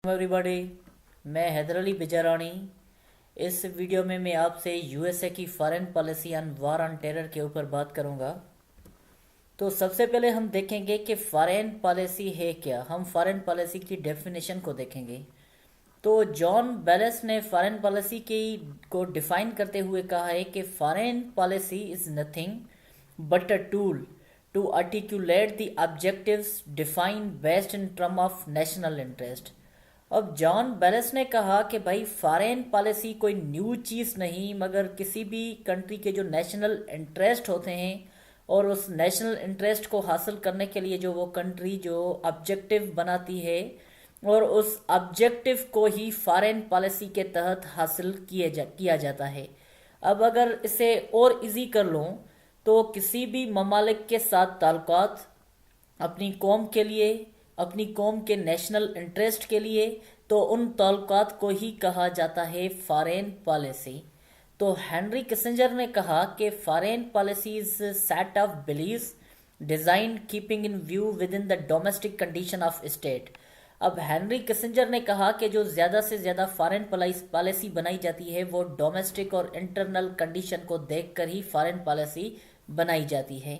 Everybody, मैं हैदर अली बिजारानी। इस video में मैं आपसे यूएसए की foreign policy on war on terror के ऊपर बात करूंगा। तो सबसे पहले हम देखेंगे कि फॉरेन पॉलिसी है क्या। हम फॉरेन पॉलिसी की डेफिनेशन को देखेंगे। तो जॉन बेलेस ने फॉरेन पॉलिसी की को डिफाइन करते हुए कहा है कि foreign policy is nothing but a tool to articulate the objectives defined based in term of national interest. अब जॉन बेलेस ने कहा कि भाई फॉरेन पॉलिसी कोई न्यू चीज़ नहीं, मगर किसी भी कंट्री के जो नेशनल इंटरेस्ट होते हैं और उस नेशनल इंटरेस्ट को हासिल करने के लिए जो वो कंट्री जो ऑब्जेक्टिव बनाती है और उस ऑब्जेक्टिव को ही फॉरेन पॉलिसी के तहत हासिल किया जाता है। अब अगर इसे और इजी कर लूँ तो किसी भी ममालिक के साथ ताल्लुकात अपनी कौम के लिए, अपनी कौम के नेशनल इंटरेस्ट के लिए, तो उन ताल्लुकात को ही कहा जाता है फॉरेन पॉलिसी। तो हेनरी किसिंजर ने कहा कि foreign policy is set of beliefs design keeping in view within the domestic condition of state. अब हेनरी किसिंजर ने कहा कि जो ज़्यादा से ज़्यादा फॉरेन पॉलिसी बनाई जाती है वो डोमेस्टिक और इंटरनल कंडीशन को देखकर ही फॉरेन पॉलिसी बनाई जाती है।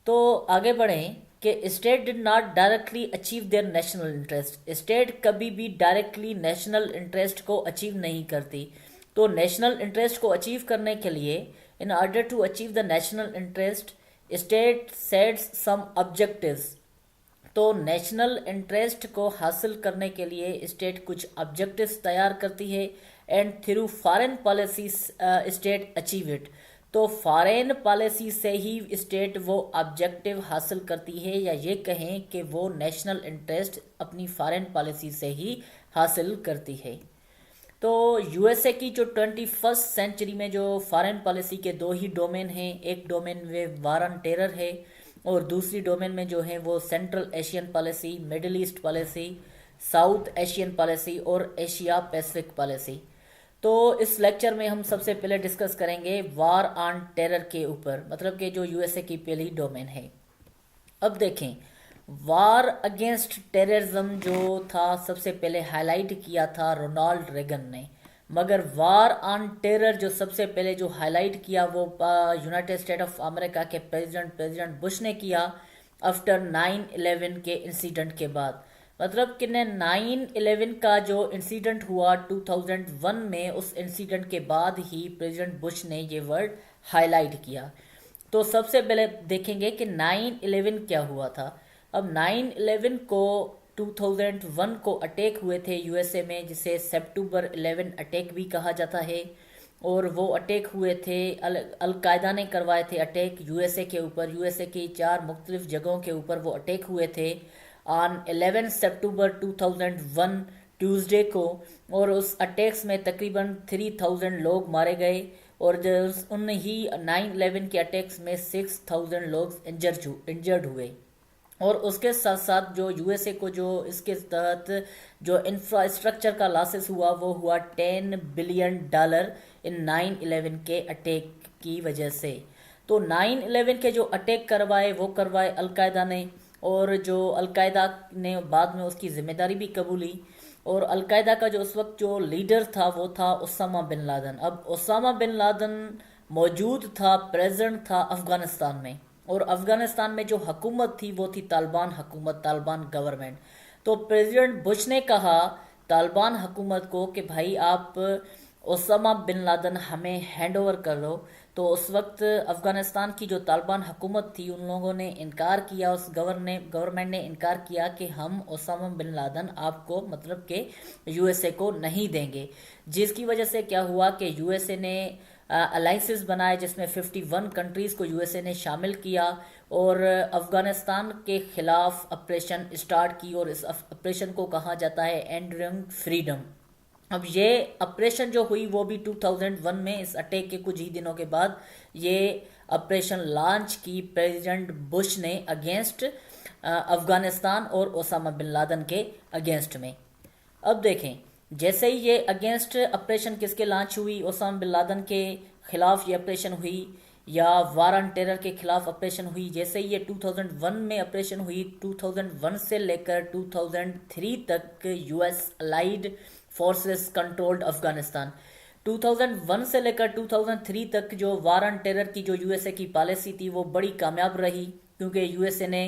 तो आगे बढ़ें कि state did not directly achieve their national interest. State कभी भी डायरेक्टली नेशनल इंटरेस्ट को अचीव नहीं करती। तो नेशनल इंटरेस्ट को अचीव करने के लिए, in order to achieve the national interest, state sets some objectives. तो नेशनल इंटरेस्ट को हासिल करने के लिए स्टेट कुछ ऑब्जेक्टिव्स तैयार करती है and through foreign policy state achieve it. तो फॉरेन पॉलिसी से ही स्टेट वो ऑब्जेक्टिव हासिल करती है, या ये कहें कि वो नेशनल इंटरेस्ट अपनी फॉरेन पॉलिसी से ही हासिल करती है। तो यूएसए की जो 21st सेंचुरी में जो फॉरेन पॉलिसी के दो ही डोमेन हैं, एक डोमेन में वार ऑन टेरर है और दूसरी डोमेन में जो है वो central Asian policy, middle east policy, south Asian policy और एशिया पैसिफिक पॉलिसी। तो इस लेक्चर में हम सबसे पहले डिस्कस करेंगे वार ऑन टेरर के ऊपर, मतलब कि जो यूएसए की पहली डोमेन है। अब देखें, वार अगेंस्ट टेररिज्म जो था सबसे पहले हाईलाइट किया था रोनाल्ड रेगन ने, मगर वार ऑन टेरर जो सबसे पहले जो हाईलाइट किया वो यूनाइटेड स्टेट ऑफ अमेरिका के प्रेसिडेंट बुश ने किया आफ्टर 9/11 के इंसिडेंट के बाद। मतलब कि 9/11 का जो इंसिडेंट हुआ 2001 में, उस इंसिडेंट के बाद ही प्रेसिडेंट बुश ने ये वर्ड हाईलाइट किया। तो सबसे पहले देखेंगे कि 9/11 क्या हुआ था। अब 9/11 को 2001 को अटैक हुए थे यूएसए में, जिसे सितंबर 11 अटैक भी कहा जाता है। और वो अटैक हुए थे, अलकायदा ने करवाए थे अटैक यूएसए के ऊपर। यूएसए की 4 मुख्तलिफ जगहों के ऊपर वो अटैक हुए थे ऑन 11 सितंबर 2001 ट्यूसडे को। और उस अटैक्स में तकरीबन 3000 लोग मारे गए और उन ही 9/11 के अटैक्स में 6000 लोग इंजर्ड हुए। और उसके साथ साथ जो यूएसए को जो इसके तहत जो इंफ्रास्ट्रक्चर का लॉसेस हुआ वो हुआ $10 बिलियन इन 9/11 के अटैक की वजह से। तो 9/11 के जो अटैक करवाए अलकायदा ने, और जो अलकायदा ने बाद में उसकी जिम्मेदारी भी कबूली। और अलकायदा का जो उस वक्त जो लीडर था वो था उसामा बिन लादेन। अब उसामा बिन लादेन मौजूद था, प्रेजेंट था अफगानिस्तान में, और अफगानिस्तान में जो हुकूमत थी वो थी तालिबान हुकूमत, तालिबान गवर्नमेंट। तो प्रेसिडेंट बुश ने कहा तालिबान हुकूमत को कि भाई आप उसामा बिन लादेन हमें हैंड ओवर कर दो। तो उस वक्त अफगानिस्तान की जो तालिबान हुकूमत थी उन लोगों ने इनकार किया, उस गवर्नमेंट ने इनकार किया कि हम उसामा बिन लादेन आपको, मतलब कि यूएसए को नहीं देंगे। जिसकी वजह से क्या हुआ कि यूएसए ने अलाइंसेस बनाए जिसमें 51 कंट्रीज़ को यूएसए ने शामिल किया और अफगानिस्तान के खिलाफ ऑपरेशन स्टार्ट की। और इस ऑपरेशन को कहा जाता है एंड्यूरिंग फ्रीडम। अब ये ऑपरेशन जो हुई वो भी 2001 में, इस अटैक के कुछ ही दिनों के बाद ये ऑपरेशन लॉन्च की प्रेसिडेंट बुश ने अगेंस्ट अफगानिस्तान और ओसामा बिन लादेन के अगेंस्ट में। अब देखें, जैसे ही ये अगेंस्ट ऑपरेशन किसके लॉन्च हुई, ओसामा बिन लादेन के खिलाफ ये ऑपरेशन हुई, या वार ऑन टेरर के खिलाफ ऑपरेशन हुई। जैसे ये 2001 में ऑपरेशन हुई, 2001 से लेकर 2003 तक US allied forces controlled Afghanistan. 2001 से लेकर 2003 तक जो वार ऑन टेरर की जो यूएसए की पॉलिसी थी वो बड़ी कामयाब रही, क्योंकि यूएसए ने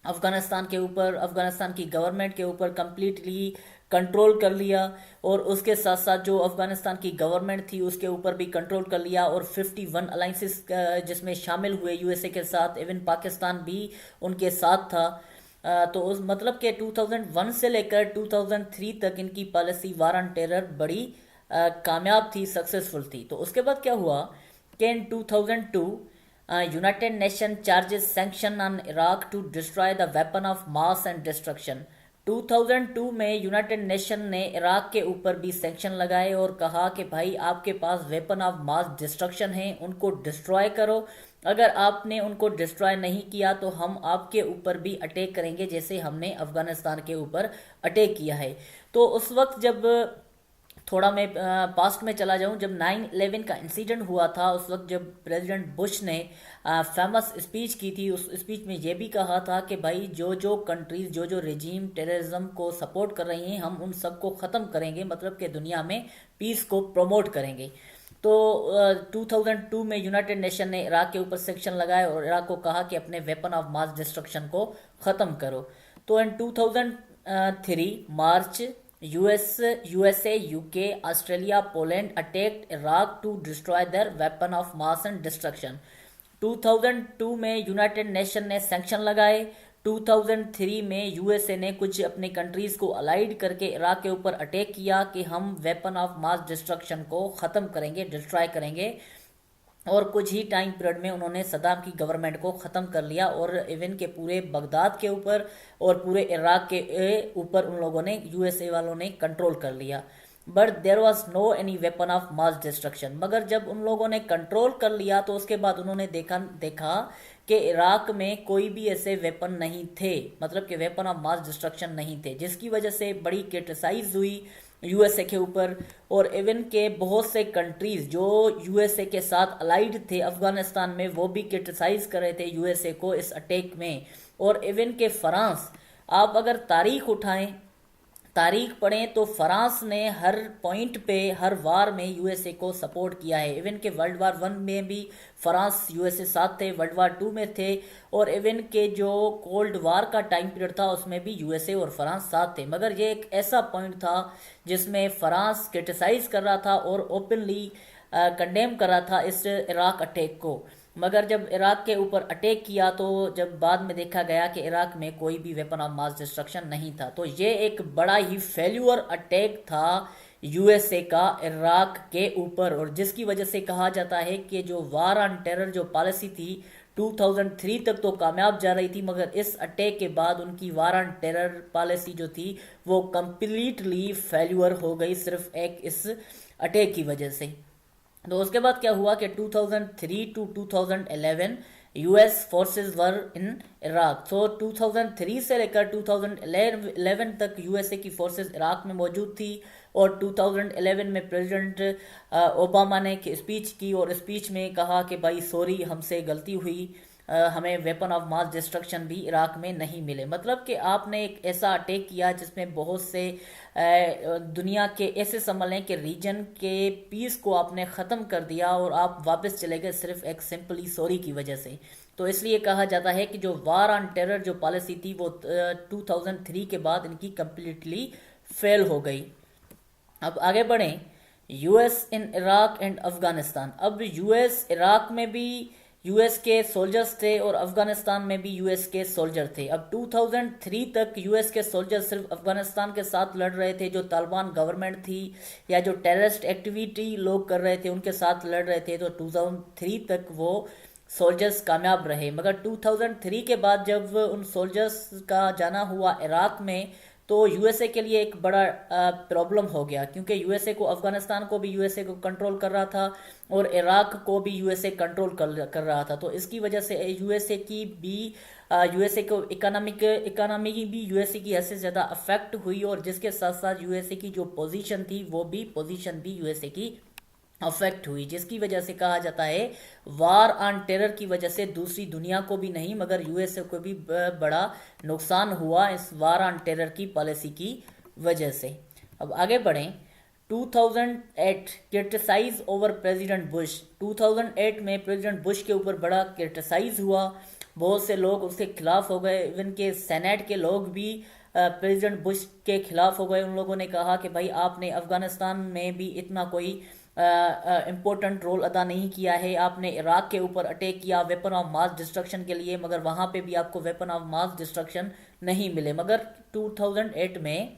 अफगानिस्तान के ऊपर, अफगानिस्तान की गवर्नमेंट के ऊपर कम्प्लीटली कंट्रोल कर लिया, और उसके साथ साथ जो अफगानिस्तान की गवर्नमेंट थी उसके ऊपर भी कंट्रोल कर लिया, और 51 अलाइंसेस जिसमें शामिल हुए यूएसए के साथ, इवन पाकिस्तान भी उनके साथ था। तो उस मतलब के 2001 से लेकर 2003 तक इनकी पॉलिसी वार ऑन टेरर बड़ी कामयाब थी, सक्सेसफुल थी। तो उसके बाद क्या हुआ कि in 2002 United Nation charges sanction on Iraq to destroy the weapon of mass and destruction. 2002 में यूनाइटेड नेशन ने इराक के ऊपर भी सैंक्शन लगाए और कहा कि भाई आपके पास वेपन ऑफ मास डिस्ट्रक्शन है, उनको डिस्ट्रॉय करो। अगर आपने उनको डिस्ट्रॉय नहीं किया तो हम आपके ऊपर भी अटैक करेंगे, जैसे हमने अफगानिस्तान के ऊपर अटैक किया है। तो उस वक्त जब थोड़ा मैं पास्ट में चला जाऊं, जब 9/11 का इंसिडेंट हुआ था, उस वक्त जब प्रेसिडेंट बुश ने फेमस स्पीच की थी, उस स्पीच में ये भी कहा था कि भाई जो जो कंट्रीज, जो जो रेजीम टेररिज्म को सपोर्ट कर रही हैं, हम उन सबको ख़त्म करेंगे, मतलब कि दुनिया में पीस को प्रमोट करेंगे। तो 2002 में यूनाइटेड नेशन ने इराक के ऊपर सेक्शन लगाए और इराक को कहा कि अपने वेपन ऑफ मास डिस्ट्रक्शन को ख़त्म करो। तो in 2003 March USA, UK, Australia, Poland attacked Iraq to destroy their weapon of mass and destruction. 2002 में यूनाइटेड नेशन ने सैंक्शन लगाए। 2003 में यूएसए ने कुछ अपने कंट्रीज को अलाइड करके इराक के ऊपर अटैक किया कि हम वेपन ऑफ मास डिस्ट्रक्शन को ख़त्म करेंगे, डिस्ट्रॉय करेंगे, और कुछ ही टाइम पीरियड में उन्होंने सद्दाम की गवर्नमेंट को ख़त्म कर लिया, और इवन के पूरे बगदाद के ऊपर और पूरे इराक के ऊपर उन लोगों ने, यूएसए वालों ने कंट्रोल कर लिया। But there was no any weapon of mass destruction. मगर जब उन लोगों ने कंट्रोल कर लिया तो उसके बाद उन्होंने देखा कि इराक में कोई भी ऐसे वेपन नहीं थे, मतलब कि वेपन ऑफ मास डिस्ट्रक्शन नहीं थे, जिसकी वजह से बड़ी क्रिटिसाइज हुई यूएसए के ऊपर। और इवन के बहुत से कंट्रीज जो यूएसए के साथ अलाइड थे अफगानिस्तान में, वो भी क्रिटिसाइज कर रहे थे यूएसए को इस अटैक में। और इवन के फ्रांस, आप अगर तारीख उठाएं, तारीख पढ़ें, तो फ्रांस ने हर पॉइंट पे, हर वार में यूएसए को सपोर्ट किया है। इवन के वर्ल्ड वार 1 में भी फ्रांस यूएसए साथ थे, वर्ल्ड वार 2 में थे, और इवन के जो कोल्ड वार का टाइम पीरियड था उसमें भी यूएसए और फ्रांस साथ थे। मगर ये एक ऐसा पॉइंट था जिसमें फ्रांस क्रिटिसाइज कर रहा था और ओपनली कंडेम कर रहा था इस इराक अटैक को। मगर जब इराक के ऊपर अटैक किया तो जब बाद में देखा गया कि इराक में कोई भी वेपन ऑफ मास डिस्ट्रक्शन नहीं था। तो ये एक बड़ा ही फेल्यूर अटैक था यूएसए का इराक के ऊपर, और जिसकी वजह से कहा जाता है कि जो वार ऑन टेरर जो पॉलिसी थी 2003 तक तो कामयाब जा रही थी, मगर इस अटैक के बाद उनकी वार ऑन टेरर पॉलिसी जो थी वो कम्प्लीटली फेल्यूर हो गई, सिर्फ एक इस अटैक की वजह से। तो उसके बाद क्या हुआ कि 2003 to 2011 US forces were in Iraq. तो 2003 से लेकर 2011 तक यूएसए की फोर्सेस इराक में मौजूद थी, और 2011 में प्रेसिडेंट ओबामा ने स्पीच की, और स्पीच में कहा कि भाई सॉरी, हमसे गलती हुई, हमें वेपन ऑफ मास डिस्ट्रक्शन भी इराक में नहीं मिले। मतलब कि आपने एक ऐसा अटैक किया जिसमें बहुत से दुनिया के ऐसे समझ लें कि रीजन के पीस को आपने ख़त्म कर दिया, और आप वापस चले गए सिर्फ एक सिंपली सॉरी की वजह से। तो इसलिए कहा जाता है कि जो वार ऑन टेरर जो पॉलिसी थी वो 2003 के बाद इनकी कम्प्लीटली फेल हो गई। अब आगे बढ़ें, US in Iraq and Afghanistan. अब यूएस इराक में भी यूएस के सोल्जर्स थे और अफगानिस्तान में भी यूएस के सोल्जर थे। अब 2003 तक यूएस के सोल्जर सिर्फ अफगानिस्तान के साथ लड़ रहे थे, जो तालिबान गवर्नमेंट थी या जो टेररिस्ट एक्टिविटी लोग कर रहे थे उनके साथ लड़ रहे थे। तो 2003 तक वो सोल्जर्स कामयाब रहे। मगर 2003 के बाद जब उन सोल्जर्स का जाना हुआ इराक में, तो यूएसए के लिए एक बड़ा प्रॉब्लम हो गया, क्योंकि यूएसए को, अफगानिस्तान को भी यूएसए को कंट्रोल कर रहा था और इराक को भी यूएसए कंट्रोल कर रहा था। तो इसकी वजह से यूएसए की भी यूएसए को इकोनॉमी भी यूएसए की हद से ज़्यादा अफेक्ट हुई, और जिसके साथ साथ यूएसए की जो पोजीशन थी वो भी पोजीशन भी यूएसए की अफेक्ट हुई, जिसकी वजह से कहा जाता है वार ऑन टेरर की वजह से दूसरी दुनिया को भी नहीं मगर यूएसए को भी बड़ा नुकसान हुआ इस वार ऑन टेरर की पॉलिसी की वजह से। अब आगे बढ़ें। 2008 क्रिटिसाइज ओवर प्रेसिडेंट बुश। 2008 में प्रेसिडेंट बुश के ऊपर बड़ा क्रिटिसाइज हुआ, बहुत से लोग उसके खिलाफ हो गए, इवन के सेनेट के लोग भी प्रेसिडेंट बुश के खिलाफ हो गए। उन लोगों ने कहा कि भाई आपने अफगानिस्तान में भी इतना कोई इम्पोर्टेंट रोल अदा नहीं किया है, आपने इराक के ऊपर अटैक किया वेपन ऑफ मास डिस्ट्रक्शन के लिए, मगर वहाँ पे भी आपको वेपन ऑफ मास डिस्ट्रक्शन नहीं मिले। मगर 2008 में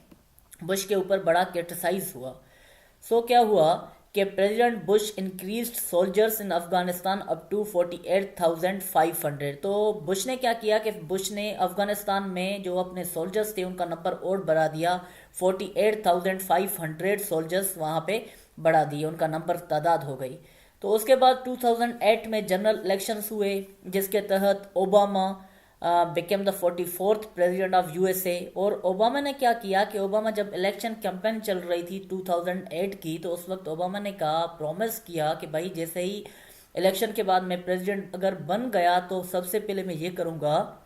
बुश के ऊपर बड़ा क्रिटिसाइज हुआ। सो क्या हुआ कि president Bush increased soldiers in Afghanistan up to 48,500। तो बुश ने क्या किया कि बुश ने अफगानिस्तान में जो अपने सोल्जर्स थे उनका नंबर और बढ़ा दिया, 48,500 सोल्जर्स वहाँ पे बढ़ा दिए, उनका नंबर तादाद हो गई। तो उसके बाद 2008 में जनरल इलेक्शंस हुए जिसके तहत Obama became the 44th president of USA. और ओबामा ने क्या किया कि ओबामा जब इलेक्शन कैंपेन चल रही थी 2008 की, तो उस वक्त ओबामा ने कहा, प्रॉमिस किया कि भाई जैसे ही इलेक्शन के बाद मैं प्रेसिडेंट अगर बन गया तो सबसे पहले मैं ये करूँगा,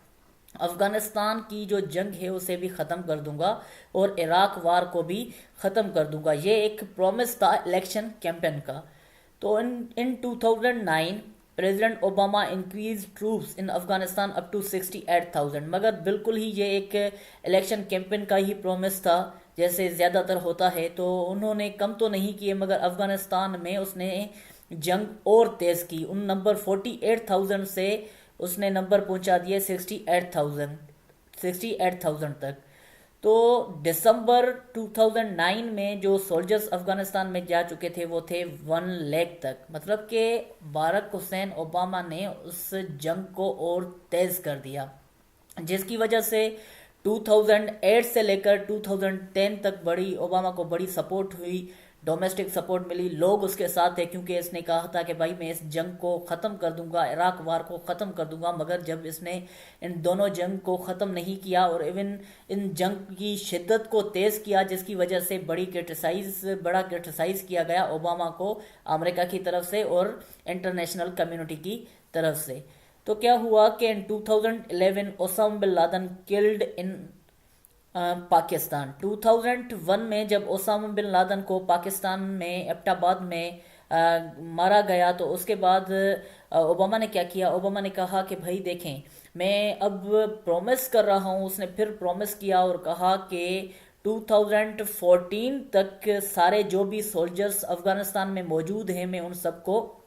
अफगानिस्तान की जो जंग है उसे भी ख़त्म कर दूंगा और इराक वार को भी ख़त्म कर दूंगा। ये एक प्रॉमिस था इलेक्शन कैंपेन का। तो in 2009 president Obama increase troops in Afghanistan up to 68,000। मगर बिल्कुल ही ये एक इलेक्शन कैंपेन का ही प्रॉमिस था जैसे ज़्यादातर होता है, तो उन्होंने कम तो नहीं किए मगर अफगानिस्तान में उसने जंग और तेज़ की। उन नंबर 48,000 से उसने नंबर पहुंचा दिए 68,000 तक। तो दिसंबर 2009 में जो सोल्जर्स अफगानिस्तान में जा चुके थे वो थे 1 लाख तक। मतलब कि बाराक हुसैन ओबामा ने उस जंग को और तेज़ कर दिया, जिसकी वजह से 2008 से लेकर 2010 तक बड़ी ओबामा को बड़ी सपोर्ट हुई, डोमेस्टिक सपोर्ट मिली, लोग उसके साथ थे क्योंकि इसने कहा था कि भाई मैं इस जंग को ख़त्म कर दूंगा, इराक वार को ख़त्म कर दूंगा। मगर जब इसने इन दोनों जंग को ख़त्म नहीं किया और इवन इन जंग की शिद्दत को तेज़ किया, जिसकी वजह से बड़ा क्रिटिसाइज़ किया गया ओबामा को अमेरिका की तरफ से और इंटरनेशनल कम्युनिटी की तरफ से। तो क्या हुआ कि in 2011 Osama bin Laden killed in Pakistan. 2001 में जब ओसामा बिन लादेन को पाकिस्तान में एबटाबाद में मारा गया, तो उसके बाद ओबामा ने क्या किया, ओबामा ने कहा कि भाई देखें मैं अब प्रॉमिस कर रहा हूँ। उसने फिर प्रॉमिस किया और कहा कि 2014 तक सारे जो भी सोल्जर्स अफगानिस्तान में मौजूद हैं मैं उन सबको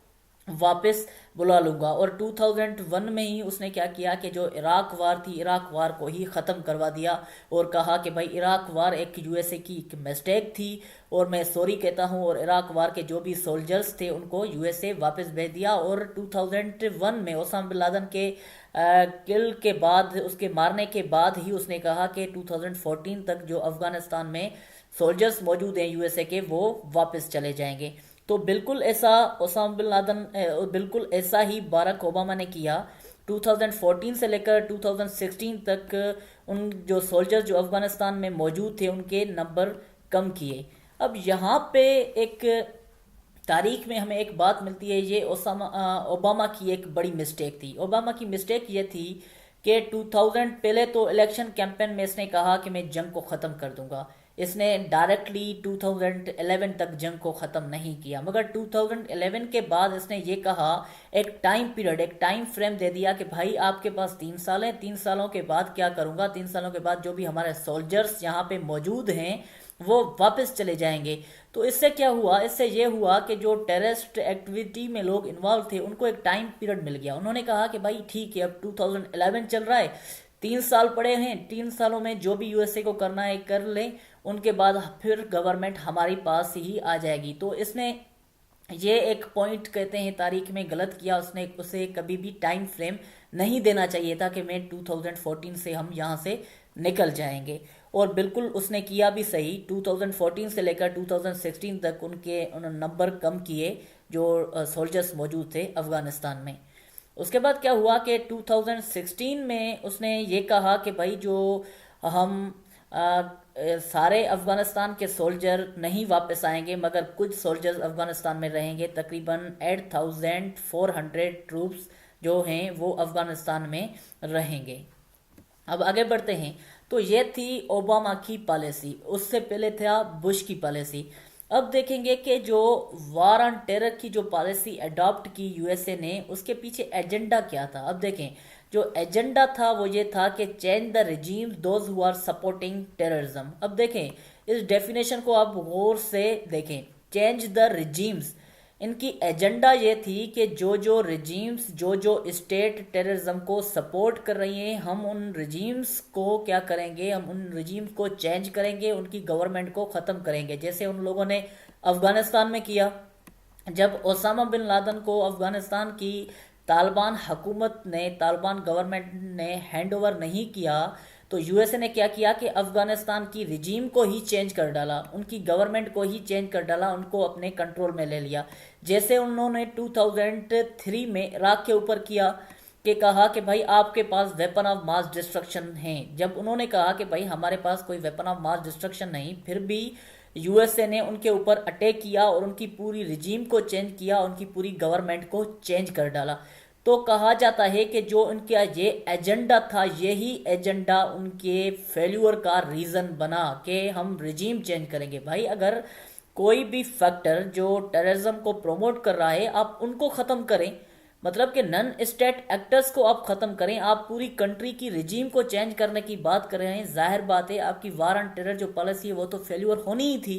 वापस बुला लूंगा। और 2001 में ही उसने क्या किया कि जो इराक वार थी, इराक वार को ही ख़त्म करवा दिया और कहा कि भाई इराक वार एक यूएसए की एक मिस्टेक थी और मैं सॉरी कहता हूँ। और इराक वार के जो भी सोल्जर्स थे उनको यूएसए वापस भेज दिया। और 2001 में ओसामा बिन लादेन के किल के बाद, उसके मारने के बाद ही उसने कहा कि 2014 तक जो अफगानिस्तान में सोल्जर्स मौजूद हैं यूएसए के वो वापस चले जाएंगे। तो बिल्कुल ऐसा ओसामा बिन लादेन बिल्कुल ऐसा ही बाराक ओबामा ने किया। 2014 से लेकर 2016 तक उन जो सोल्जर्स जो अफगानिस्तान में मौजूद थे उनके नंबर कम किए। अब यहाँ पे एक तारीख में हमें एक बात मिलती है, ये ओबामा की एक बड़ी मिस्टेक थी। ओबामा की मिस्टेक ये थी कि 2000 पहले तो इलेक्शन कैंपेन में इसने कहा कि मैं जंग को ख़त्म कर दूंगा। इसने डायरेक्टली 2011 तक जंग को ख़त्म नहीं किया, मगर 2011 के बाद इसने ये कहा, एक टाइम पीरियड, एक टाइम फ्रेम दे दिया कि भाई आपके पास 3 साल हैं, 3 सालों के बाद क्या करूँगा, 3 सालों के बाद जो भी हमारे सोल्जर्स यहाँ पे मौजूद हैं वो वापस चले जाएंगे। तो इससे क्या हुआ, इससे ये हुआ कि जो टेररिस्ट एक्टिविटी में लोग इन्वॉल्व थे उनको एक टाइम पीरियड मिल गया। उन्होंने कहा कि भाई ठीक है अब 2011 चल रहा है, 3 साल पड़े हैं, 3 सालों में जो भी यूएसए को करना है कर लें, उनके बाद फिर गवर्नमेंट हमारी पास ही आ जाएगी। तो इसने ये एक पॉइंट कहते हैं तारीख में गलत किया, उसने उसे कभी भी टाइम फ्रेम नहीं देना चाहिए था कि मैं 2014 से हम यहाँ से निकल जाएंगे। और बिल्कुल उसने किया भी सही, 2014 से लेकर 2016 तक उन नंबर कम किए जो सोल्जर्स मौजूद थे अफगानिस्तान में। उसके बाद क्या हुआ कि 2016 में उसने ये कहा कि भाई जो हम सारे अफगानिस्तान के सोल्जर नहीं वापस आएंगे, मगर कुछ सोल्जर्स अफगानिस्तान में रहेंगे। तकरीबन 8400 ट्रूप्स जो हैं वो अफगानिस्तान में रहेंगे। अब आगे बढ़ते हैं। तो ये थी ओबामा की पॉलिसी, उससे पहले था बुश की पॉलिसी। अब देखेंगे कि जो वार ऑन टेरर की जो पॉलिसी अडॉप्ट की यूएसए ने, उसके पीछे एजेंडा क्या था। अब देखें, जो एजेंडा था वो ये था कि change the regimes those who are supporting terrorism. अब देखें, इस डेफिनेशन को आप गौर से देखें, चेंज द रिजीम्स, इनकी एजेंडा ये थी कि जो जो रिजीम्स, जो जो स्टेट टेररिज्म को सपोर्ट कर रही हैं, हम उन रिजीम्स को क्या करेंगे, हम उन रिजीम्स को चेंज करेंगे, उनकी गवर्नमेंट को ख़त्म करेंगे। जैसे उन लोगों ने अफगानिस्तान में किया। जब ओसामा बिन लादेन को अफगानिस्तान की तालिबान हुकूमत ने, तालिबान गवर्नमेंट ने हैंड ओवर नहीं किया, तो यूएसए ने क्या किया कि अफगानिस्तान की रिजीम को ही चेंज कर डाला, उनकी गवर्नमेंट को ही चेंज कर डाला, उनको अपने कंट्रोल में ले लिया। जैसे उन्होंने 2003 में इराक के ऊपर किया कि कहा कि भाई आपके पास वेपन ऑफ मास डिस्ट्रक्शन हैं। जब उन्होंने कहा कि भाई हमारे पास कोई वेपन ऑफ मास डिस्ट्रक्शन नहीं, फिर भी यूएसए ने उनके ऊपर अटैक किया और उनकी पूरी रिजीम को चेंज किया, उनकी पूरी गवर्नमेंट को चेंज कर डाला। तो कहा जाता है कि जो उनका ये एजेंडा था, यही एजेंडा उनके फेल्यूर का रीज़न बना कि हम रिजीम चेंज करेंगे। भाई अगर कोई भी फैक्टर जो टेररिज्म को प्रमोट कर रहा है, आप उनको ख़त्म करें, मतलब कि नन स्टेट एक्टर्स को आप ख़त्म करें, आप पूरी कंट्री की रिजीम को चेंज करने की बात कर रहे हैं। जाहिर बात है आपकी वार ऑन टेरर जो पॉलिसी है वो तो फेल्यूर होनी ही थी।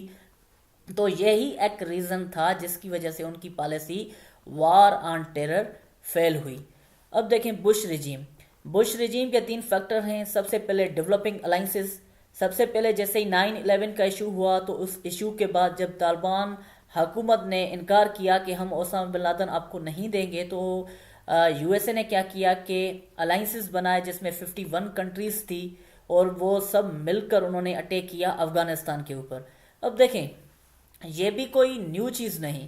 तो यही एक रीज़न था जिसकी वजह से उनकी policy war on terror fail हुई। अब देखें बुश रिजीम। बुश रिजीम के 3 फैक्टर हैं। सबसे पहले डेवलपिंग अलाइंसेस। सबसे पहले जैसे ही 9/11 का इशू हुआ, तो उस इशू के बाद जब तालिबान हुकूमत ने इनकार किया कि हम ओसामा बिन लादेन आपको नहीं देंगे, तो यूएसए ने क्या किया कि अलाइंसेस बनाए जिसमें 51 कंट्रीज थी, और वो सब मिलकर उन्होंने अटैक किया अफगानिस्तान के ऊपर। अब देखें, ये भी कोई न्यू चीज़ नहीं।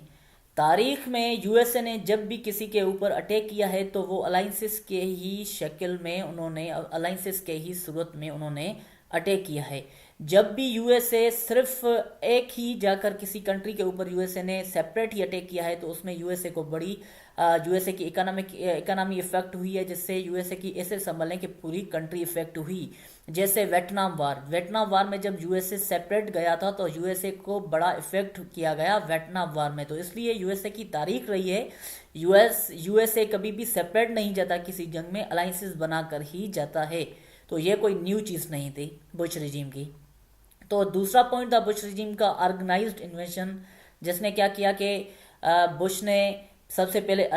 तारीख में यूएसए ने जब भी किसी के ऊपर अटैक किया है तो वो अलाइंसेस के ही शक्ल में, उन्होंने अलाइंसेस के ही सूरत में उन्होंने अटैक किया है। जब भी यूएसए सिर्फ एक ही जाकर किसी कंट्री के ऊपर यूएसए ने सेपरेट ही अटैक किया है, तो उसमें यूएसए को बड़ी यूएसए की इकोनॉमी इफेक्ट हुई है, जिससे यूएसए की ऐसे संभलने की पूरी कंट्री इफेक्ट हुई। जैसे वियतनाम वार में जब यूएसए सेपरेट गया था तो यूएसए को बड़ा इफेक्ट किया गया वियतनाम वार में। तो इसलिए यूएसए की तारीख रही है, यूएसए कभी भी सेपरेट नहीं जाता, किसी जंग में अलाइंसेस बनाकर ही जाता है। तो ये कोई न्यू चीज़ नहीं थी बुश रिजीम की। तो दूसरा पॉइंट था बुश रिजीम का ऑर्गेनाइज्ड इन्वेशन, जिसने क्या किया कि बुश ने सबसे पहले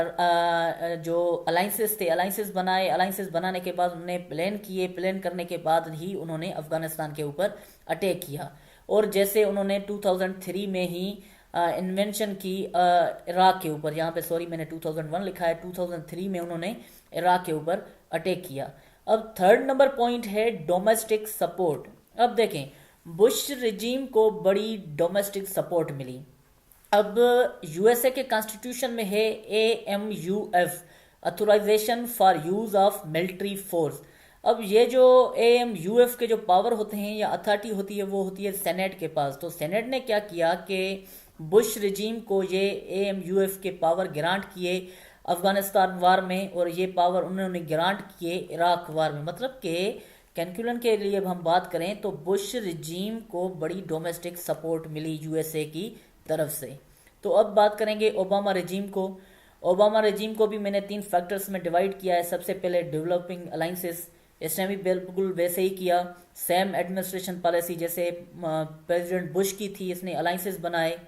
जो अलाइंसेस थे, अलाइंसेस बनाए। अलाइंसेस बनाने के बाद उन्होंने प्लान किए, प्लान करने के बाद ही उन्होंने अफगानिस्तान के ऊपर अटैक किया। और जैसे उन्होंने 2003 में ही इन्वेंशन की इराक के ऊपर, यहाँ पे सॉरी मैंने 2001 लिखा है, 2003 में उन्होंने इराक के ऊपर अटैक किया। अब थर्ड नंबर पॉइंट है डोमेस्टिक सपोर्ट। अब देखें, बुश रिजीम को बड़ी डोमेस्टिक सपोर्ट मिली। अब यूएसए के कॉन्स्टिट्यूशन में है AMUF, authorisation for use of military force. अब ये जो AMUF के जो पावर होते हैं या अथॉरिटी होती है, वो होती है सेनेट के पास। तो सेनेट ने क्या किया कि बुश रिजीम को ये AMUF के पावर ग्रांट किए अफगानिस्तान वार में, और ये पावर उन्होंने ग्रांट किए इराक वार में। मतलब कि कैलकुलन के लिए अब हम बात करें तो बुश रिजीम को बड़ी डोमेस्टिक सपोर्ट मिली यूएसए की तरफ से। तो अब बात करेंगे ओबामा रिजीम को। ओबामा रिजीम को भी मैंने 3 फैक्टर्स में डिवाइड किया है। सबसे पहले डेवलपिंग अलाइंसेस, इसने भी बिल्कुल वैसे ही किया, सेम एडमिनिस्ट्रेशन पॉलिसी जैसे प्रेसिडेंट बुश की थी, इसने अलाइंसेस बनाए।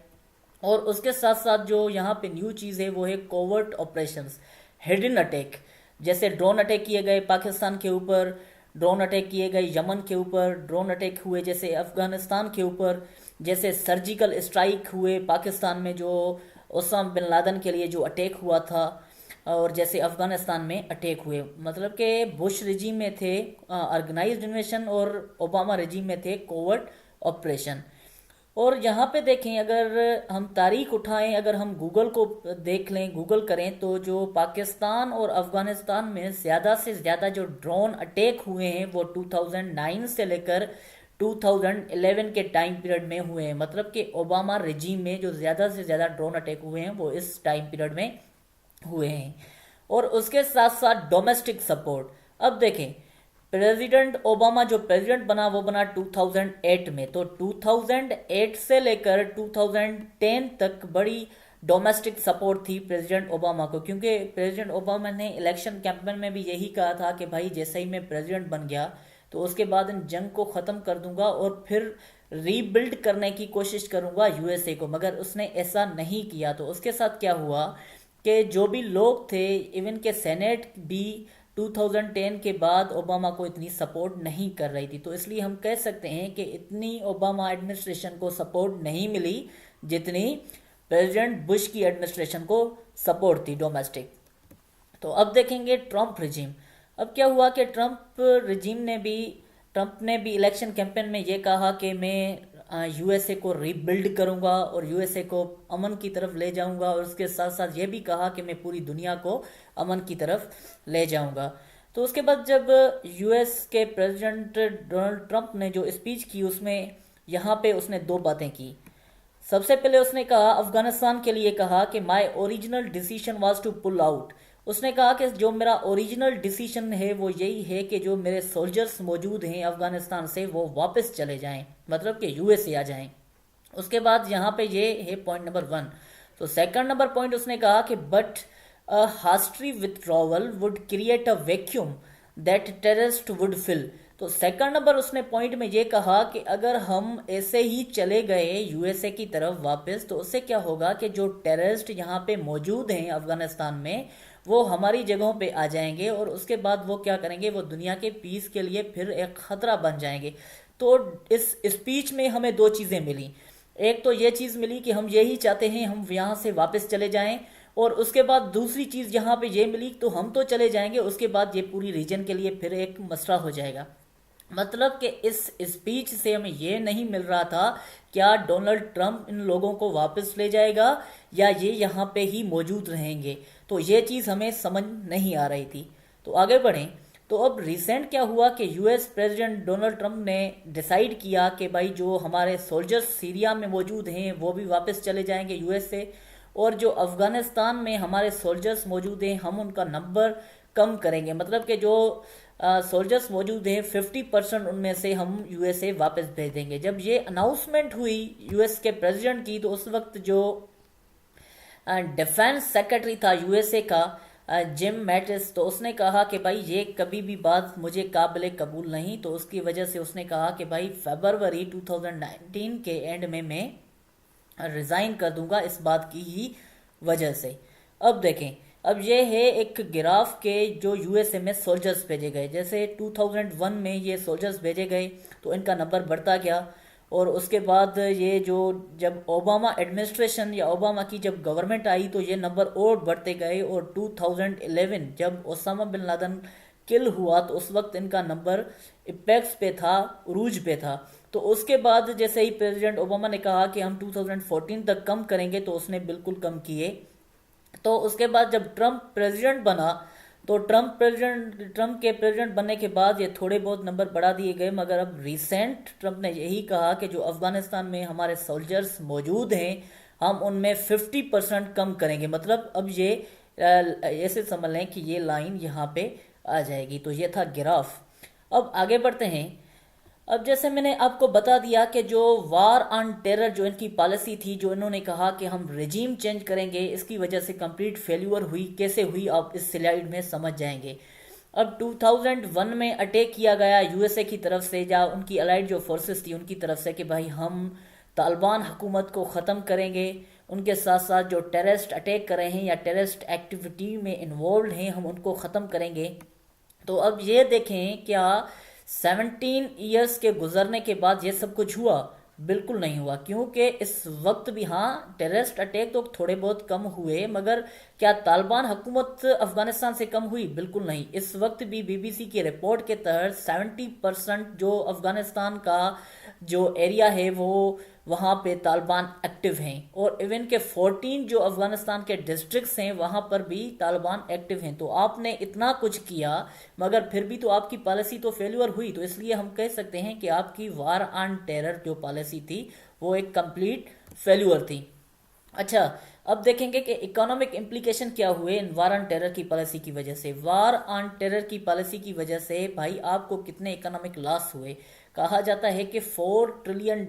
और उसके साथ साथ जो यहाँ पे न्यू चीज़ है वो है कोवर्ट ऑपरेशंस, हिडन अटैक। जैसे ड्रोन अटैक किए गए पाकिस्तान के ऊपर, ड्रोन अटैक किए गए यमन के ऊपर, ड्रोन अटैक हुए जैसे अफगानिस्तान के ऊपर, जैसे सर्जिकल स्ट्राइक हुए पाकिस्तान में जो ओसामा बिन लादेन के लिए जो अटैक हुआ था, और जैसे अफगानिस्तान में अटैक हुए। मतलब कि बुश रिजीम में थे ऑर्गेनाइज्ड इन्वेशन और ओबामा रिजीम में थे कोवर्ट ऑपरेशन। और यहाँ पे देखें, अगर हम तारीख उठाएं, अगर हम गूगल को देख लें, गूगल करें, तो जो पाकिस्तान और अफगानिस्तान में ज़्यादा से ज़्यादा जो ड्रोन अटैक हुए हैं वो 2009 से लेकर 2011 के टाइम पीरियड में हुए हैं। मतलब कि ओबामा रिजीम में जो ज़्यादा से ज़्यादा ड्रोन अटैक हुए हैं वो इस टाइम पीरियड में हुए हैं। और उसके साथ साथ डोमेस्टिक सपोर्ट, अब देखें प्रेसिडेंट ओबामा जो प्रेसिडेंट बना वो बना 2008 में, तो 2008 से लेकर 2010 तक बड़ी डोमेस्टिक सपोर्ट थी प्रेसिडेंट ओबामा को, क्योंकि प्रेसिडेंट ओबामा ने इलेक्शन कैंपेन में भी यही कहा था कि भाई जैसे ही मैं प्रेसिडेंट बन गया तो उसके बाद इन जंग को ख़त्म कर दूंगा और फिर रीबिल्ड करने की कोशिश करूंगा यूएसए को, मगर उसने ऐसा नहीं किया। तो उसके साथ क्या हुआ कि जो भी लोग थे, इवन के सेनेट भी 2010 के बाद ओबामा को इतनी सपोर्ट नहीं कर रही थी। तो इसलिए हम कह सकते हैं कि इतनी ओबामा एडमिनिस्ट्रेशन को सपोर्ट नहीं मिली जितनी प्रेसिडेंट बुश की एडमिनिस्ट्रेशन को सपोर्ट थी डोमेस्टिक। तो अब देखेंगे ट्रंप रिजीम। अब क्या हुआ कि ट्रंप ने भी इलेक्शन कैंपेन में ये कहा कि मैं यूएसए को रीबिल्ड करूंगा और यूएसए को अमन की तरफ ले जाऊंगा, और उसके साथ साथ ये भी कहा कि मैं पूरी दुनिया को अमन की तरफ ले जाऊंगा। तो उसके बाद जब यूएस के प्रेसिडेंट डोनाल्ड ट्रंप ने जो स्पीच की उसमें यहाँ पे उसने दो बातें की। सबसे पहले उसने कहा अफगानिस्तान के लिए कहा कि my original decision was to pull out. उसने कहा कि जो मेरा ओरिजिनल डिसीजन है वो यही है कि जो मेरे सोल्जर्स मौजूद हैं अफगानिस्तान से वो वापस चले जाएं, मतलब कि यूएसए आ जाएं। उसके बाद यहाँ पे ये है पॉइंट नंबर 1। तो सेकंड नंबर पॉइंट उसने कहा कि but a hasty withdrawal would create a vacuum that terrorist would fill. तो सेकंड नंबर उसने पॉइंट में ये कहा कि अगर हम ऐसे ही चले गए यूएसए की तरफ वापस तो उससे क्या होगा कि जो टेररिस्ट यहाँ पे मौजूद हैं अफगानिस्तान में वो हमारी जगहों पे आ जाएंगे, और उसके बाद वो क्या करेंगे, वो दुनिया के पीस के लिए फिर एक खतरा बन जाएंगे। तो इस स्पीच में हमें दो चीज़ें मिली। एक तो ये चीज़ मिली कि हम यही चाहते हैं हम यहाँ से वापस चले जाएं, और उसके बाद दूसरी चीज़ यहाँ पे ये मिली तो हम तो चले जाएंगे, उसके बाद ये पूरी रीजन के लिए फिर एक मसला हो जाएगा। मतलब कि इस स्पीच से हमें ये नहीं मिल रहा था क्या डोनाल्ड ट्रंप इन लोगों को वापस ले जाएगा या ये यहाँ पे ही मौजूद रहेंगे, तो ये चीज़ हमें समझ नहीं आ रही थी। तो आगे बढ़ें। तो अब रिसेंट क्या हुआ कि यूएस प्रेसिडेंट डोनाल्ड ट्रंप ने डिसाइड किया कि भाई जो हमारे सोल्जर्स सीरिया में मौजूद हैं वो भी वापस चले जाएंगे यूएस से, और जो अफगानिस्तान में हमारे सोल्जर्स मौजूद हैं हम उनका नंबर कम करेंगे। मतलब कि जो सोल्जर्स मौजूद हैं 50% उनमें से हम यूएसए वापस भेज देंगे। जब ये अनाउंसमेंट हुई यूएस के प्रेसिडेंट की तो उस वक्त जो डिफेंस सेक्रेटरी था यूएसए का जिम मैटिस, तो उसने कहा कि भाई ये कभी भी बात मुझे काबिल कबूल नहीं। तो उसकी वजह से उसने कहा कि भाई फरवरी 2019 के एंड में मैं रिज़ाइन कर दूंगा इस बात की ही वजह से। अब देखें, अब ये है एक ग्राफ के जो यूएसए में सोल्जर्स भेजे गए। जैसे 2001 में ये सोल्जर्स भेजे गए तो इनका नंबर बढ़ता गया, और उसके बाद ये जो जब ओबामा एडमिनिस्ट्रेशन या ओबामा की जब गवर्नमेंट आई तो ये नंबर और बढ़ते गए, और 2011 जब ओसामा बिन लादेन किल हुआ तो उस वक्त इनका नंबर इपेक्स पे था, उरूज पे था। तो उसके बाद जैसे ही प्रेसिडेंट ओबामा ने कहा कि हम 2014 तक कम करेंगे तो उसने बिल्कुल कम किए। तो उसके बाद जब ट्रंप प्रेसिडेंट बना तो ट्रंप के प्रेसिडेंट बनने के बाद ये थोड़े बहुत नंबर बढ़ा दिए गए, मगर अब रिसेंट ट्रंप ने यही कहा कि जो अफगानिस्तान में हमारे सोल्जर्स मौजूद हैं हम उनमें 50% कम करेंगे। मतलब अब ये ऐसे समझ लें कि ये लाइन यहाँ पे आ जाएगी। तो ये था ग्राफ। अब आगे बढ़ते हैं। अब जैसे मैंने आपको बता दिया कि जो वार ऑन टेरर जो इनकी पॉलिसी थी, जो इन्होंने कहा कि हम रेजीम चेंज करेंगे, इसकी वजह से कंप्लीट फेल्यूर हुई। कैसे हुई आप इस स्लाइड में समझ जाएंगे। अब 2001 में अटैक किया गया यूएसए की तरफ से या उनकी अलाइड जो फोर्सेस थी उनकी तरफ से कि भाई हम तालिबान हुकूमत को ख़त्म करेंगे, उनके साथ साथ जो टेररिस्ट अटैक कर रहे हैं या टेररिस्ट एक्टिविटी में इन्वॉल्व हैं हम उनको ख़त्म करेंगे। तो अब ये देखें क्या 17 ईयर्स के गुजरने के बाद ये सब कुछ हुआ? बिल्कुल नहीं हुआ, क्योंकि इस वक्त भी हाँ टेररिस्ट अटैक तो थोड़े बहुत कम हुए, मगर क्या तालिबान हुकूमत अफगानिस्तान से कम हुई? बिल्कुल नहीं। इस वक्त भी बीबीसी की रिपोर्ट के तहत 70% जो अफगानिस्तान का जो एरिया है वो वहाँ पे तालिबान एक्टिव हैं, और इवन के 14 जो अफगानिस्तान के डिस्ट्रिक्ट्स हैं वहाँ पर भी तालिबान एक्टिव हैं। तो आपने इतना कुछ किया मगर फिर भी तो आपकी पॉलिसी तो फेल्यूर हुई। तो इसलिए हम कह सकते हैं कि आपकी वार ऑन टेरर जो पॉलिसी थी वो एक कंप्लीट फेल्यूर थी। अच्छा, अब देखेंगे कि इकोनॉमिक इम्प्लीकेशन क्या हुए इन वार ऑन टेरर की पॉलिसी की वजह से। वार ऑन टेरर की पॉलिसी की वजह से भाई आपको कितने इकोनॉमिक लॉस हुए। कहा जाता है कि $4 ट्रिलियन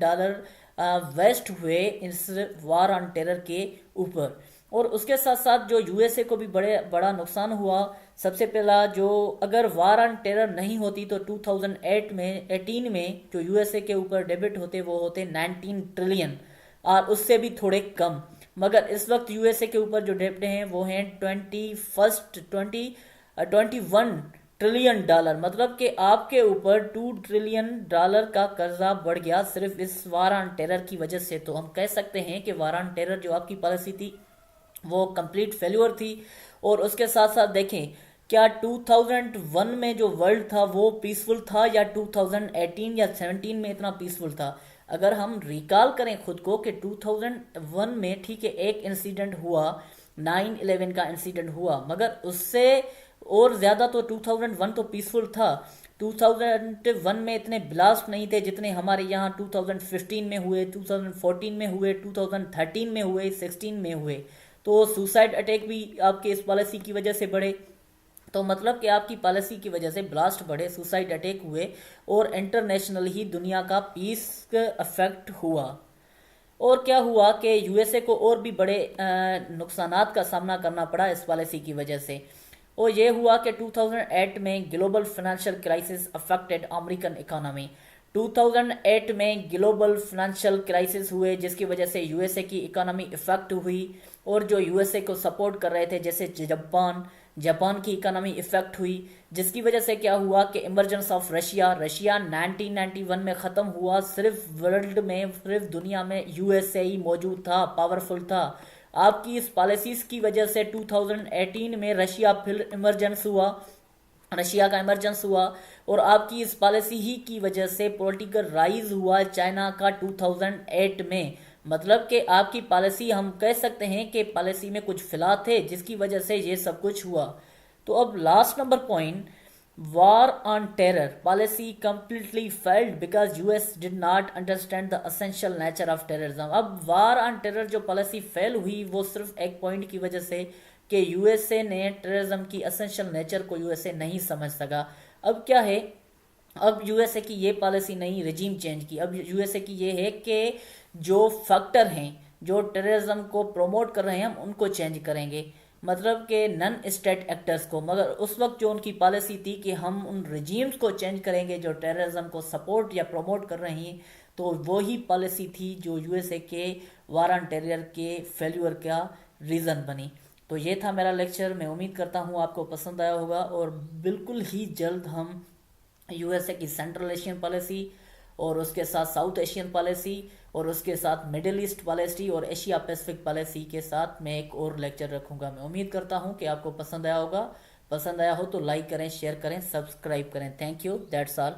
वेस्ट हुए इस वार ऑन टेरर के ऊपर। और उसके साथ साथ जो यूएसए को भी बड़ा नुकसान हुआ। सबसे पहला जो, अगर वार ऑन टेरर नहीं होती तो 2018 में जो यूएसए के ऊपर डेबिट होते वो होते 19 ट्रिलियन, और उससे भी थोड़े कम। मगर इस वक्त यूएसए के ऊपर जो डेब्ट हैं वो हैं 21 ट्रिलियन डॉलर। मतलब कि आपके ऊपर $2 ट्रिलियन का कर्जा बढ़ गया सिर्फ इस वार ऑन टेरर की वजह से। तो हम कह सकते हैं कि वार ऑन टेरर जो आपकी पॉलिसी थी वो कंप्लीट फेल्योर थी। और उसके साथ साथ देखें, क्या 2001 में जो वर्ल्ड था वो पीसफुल था या 2018 या 17 में इतना पीसफुल था। अगर हम रिकॉल करें खुद को कि 2001 में ठीक है एक इंसिडेंट हुआ, 9/11 का इंसिडेंट हुआ, मगर उससे और ज़्यादा तो 2001 तो पीसफुल था। 2001 में इतने ब्लास्ट नहीं थे जितने हमारे यहाँ 2015 में हुए, 2014 में हुए, 2013 में हुए, 16 में हुए। तो सुसाइड अटैक भी आपके इस पॉलिसी की वजह से बढ़े। तो मतलब कि आपकी पॉलिसी की वजह से ब्लास्ट बढ़े, सुसाइड अटैक हुए, और इंटरनेशनल ही दुनिया का पीस अफेक्ट हुआ। और क्या हुआ कि यूएसए को और भी बड़े नुकसानात का सामना करना पड़ा इस पॉलिसी की वजह से। और ये हुआ कि 2008 में global financial crisis affected American economy. 2008 में ग्लोबल फाइनेंशियल क्राइसिस हुए जिसकी वजह से यूएसए की इकोनॉमी इफेक्ट हुई। और जो यूएसए को सपोर्ट कर रहे थे जैसे जापान की इकोनॉमी इफेक्ट हुई, जिसकी वजह से क्या हुआ कि इमरजेंस ऑफ रशिया 1991 में ख़त्म हुआ। सिर्फ वर्ल्ड में, सिर्फ दुनिया में यूएसए ही मौजूद था, पावरफुल था। आपकी इस पॉलिसीज़ की वजह से 2018 में रशिया फिर इमरजेंस हुआ, रशिया का इमरजेंस हुआ। और आपकी इस पॉलिसी ही की वजह से पॉलिटिकल राइज हुआ चाइना का 2008 में। मतलब कि आपकी पॉलिसी, हम कह सकते हैं कि पॉलिसी में कुछ फिला थे जिसकी वजह से ये सब कुछ हुआ। तो अब last number point, war on terror policy completely failed because US did not understand the essential nature of terrorism. अब वार ऑन टेरर जो पॉलिसी फेल हुई वो सिर्फ एक पॉइंट की वजह से कि यूएसए ने टेररिज्म की एसेंशियल नेचर को यूएसए नहीं समझ सका। अब क्या है, अब यूएसए की ये पॉलिसी नहीं, रिजीम चेंज की। अब यूएसए की ये है कि जो फैक्टर हैं जो टेररिज्म को प्रमोट कर रहे हैं हम उनको चेंज करेंगे, मतलब कि नन स्टेट एक्टर्स को। मगर उस वक्त जो उनकी पॉलिसी थी कि हम उन रिजीम्स को चेंज करेंगे जो टेररिज्म को सपोर्ट या प्रमोट कर रही हैं, तो वही पॉलिसी थी जो यूएसए के वार ऑन टेरर के फेल्यूर का रीज़न बनी। तो ये था मेरा लेक्चर। मैं उम्मीद करता हूँ आपको पसंद आया होगा, और बिल्कुल ही जल्द हम यूएसए की सेंट्रल एशियन पॉलिसी और उसके साथ साउथ एशियन पॉलिसी और उसके साथ मिडिल ईस्ट पॉलिसी और एशिया पैसिफिक पॉलिसी के साथ मैं एक और लेक्चर रखूंगा। मैं उम्मीद करता हूं कि आपको पसंद आया होगा। पसंद आया हो तो लाइक करें, शेयर करें, सब्सक्राइब करें। Thank you, that's all.